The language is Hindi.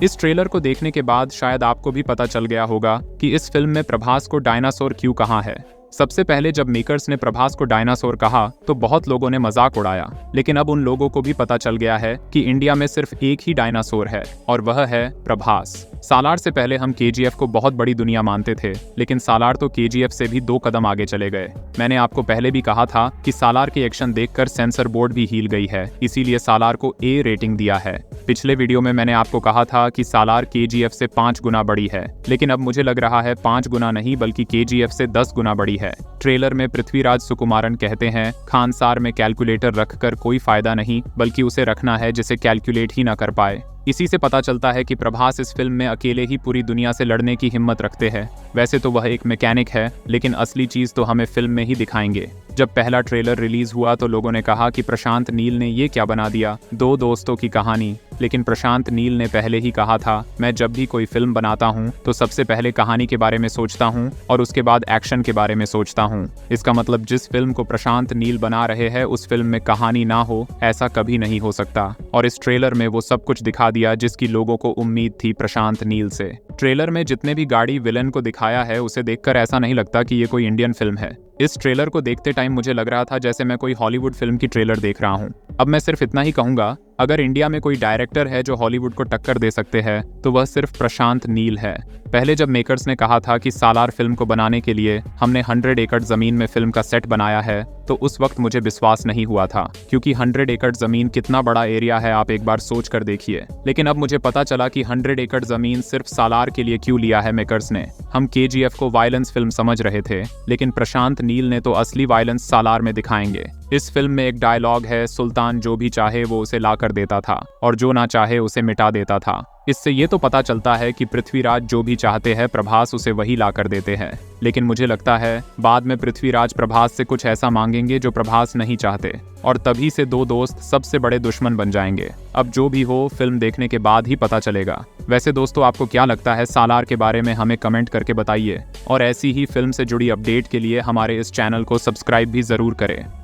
इस ट्रेलर को देखने के बाद शायद आपको भी पता चल गया होगा कि इस फिल्म में प्रभास को डायनासोर क्यों कहा है। सबसे पहले जब मेकर्स ने प्रभास को डायनासोर कहा तो बहुत लोगों ने मजाक उड़ाया, लेकिन अब उन लोगों को भी पता चल गया है कि इंडिया में सिर्फ एक ही डायनासोर है और वह है प्रभास। सालार से पहले हम केजीएफ को बहुत बड़ी दुनिया मानते थे, लेकिन सालार तो केजीएफ से भी 2 कदम आगे चले गए। मैंने आपको पहले भी कहा था कि सालार के एक्शन देखकर सेंसर बोर्ड भी हिल गई है, इसीलिए सालार को ए रेटिंग दिया है। पिछले वीडियो में मैंने आपको कहा था कि सालार केजीएफ से 5 गुना बड़ी है, लेकिन अब मुझे लग रहा है 5 गुना नहीं बल्कि केजीएफ से 10 गुना बड़ी है। ट्रेलर में पृथ्वीराज सुकुमारन कहते हैं, खानसार में कैलकुलेटर रखकर कोई फायदा नहीं, बल्कि उसे रखना है जिसे कैलकुलेट ही ना कर पाए। इसी से पता चलता है कि प्रभास इस फिल्म में अकेले ही पूरी दुनिया से लड़ने की हिम्मत रखते हैं। वैसे तो वह एक मैकेनिक है, लेकिन असली चीज तो हमें फिल्म में ही दिखाएंगे। जब पहला ट्रेलर रिलीज हुआ तो लोगों ने कहा कि प्रशांत नील ने ये क्या बना दिया, 2 दोस्तों की कहानी। लेकिन प्रशांत नील ने पहले ही कहा था, मैं जब भी कोई फिल्म बनाता हूँ तो सबसे पहले कहानी के बारे में सोचता हूँ और उसके बाद एक्शन के बारे में सोचता हूँ। इसका मतलब जिस फिल्म को प्रशांत नील बना रहे हैं उस फिल्म में कहानी ना हो, ऐसा कभी नहीं हो सकता। और इस ट्रेलर में वो सब कुछ दिखा दिया जिसकी लोगों को उम्मीद थी प्रशांत नील से। ट्रेलर में जितने भी गाड़ी विलेन को दिखाया है उसे देखकर ऐसा नहीं लगता कि ये कोई इंडियन फिल्म है। इस ट्रेलर को देखते टाइम मुझे लग रहा था जैसे मैं कोई हॉलीवुड फिल्म की ट्रेलर देख रहा हूँ। अब मैं सिर्फ इतना ही कहूंगा, अगर इंडिया में कोई डायरेक्टर है जो हॉलीवुड को टक्कर दे सकते हैं तो वह सिर्फ प्रशांत नील है। पहले जब मेकर्स ने कहा था कि सालार फिल्म को बनाने के लिए हमने 100 एकड़ जमीन में फिल्म का सेट बनाया है, तो उस वक्त मुझे विश्वास नहीं हुआ था, क्योंकि 100 एकड़ जमीन कितना बड़ा एरिया है आप एक बार सोच कर देखिए। लेकिन अब मुझे पता चला कि 100 एकड़ जमीन सिर्फ सालार के लिए क्यों लिया है मेकर्स ने। हम केजीएफ को वायलेंस फिल्म समझ रहे थे, लेकिन प्रशांत नील ने तो असली वायलेंस सालार में दिखाएंगे। इस फिल्म में एक डायलॉग है, सुल्तान जो भी चाहे वो उसे ला कर देता था और जो ना चाहे उसे मिटा देता था। इससे ये तो पता चलता है कि पृथ्वीराज जो भी चाहते हैं प्रभास उसे वही ला कर देते हैं। लेकिन मुझे लगता है बाद में पृथ्वीराज प्रभास से कुछ ऐसा मांगेंगे जो प्रभास नहीं चाहते, और तभी से 2 दोस्त सबसे बड़े दुश्मन बन जाएंगे। अब जो भी हो, फिल्म देखने के बाद ही पता चलेगा। वैसे दोस्तों, आपको क्या लगता है सालार के बारे में हमें कमेंट करके बताइए, और ऐसी ही फिल्म से जुड़ी अपडेट के लिए हमारे इस चैनल को सब्सक्राइब भी जरूर करें।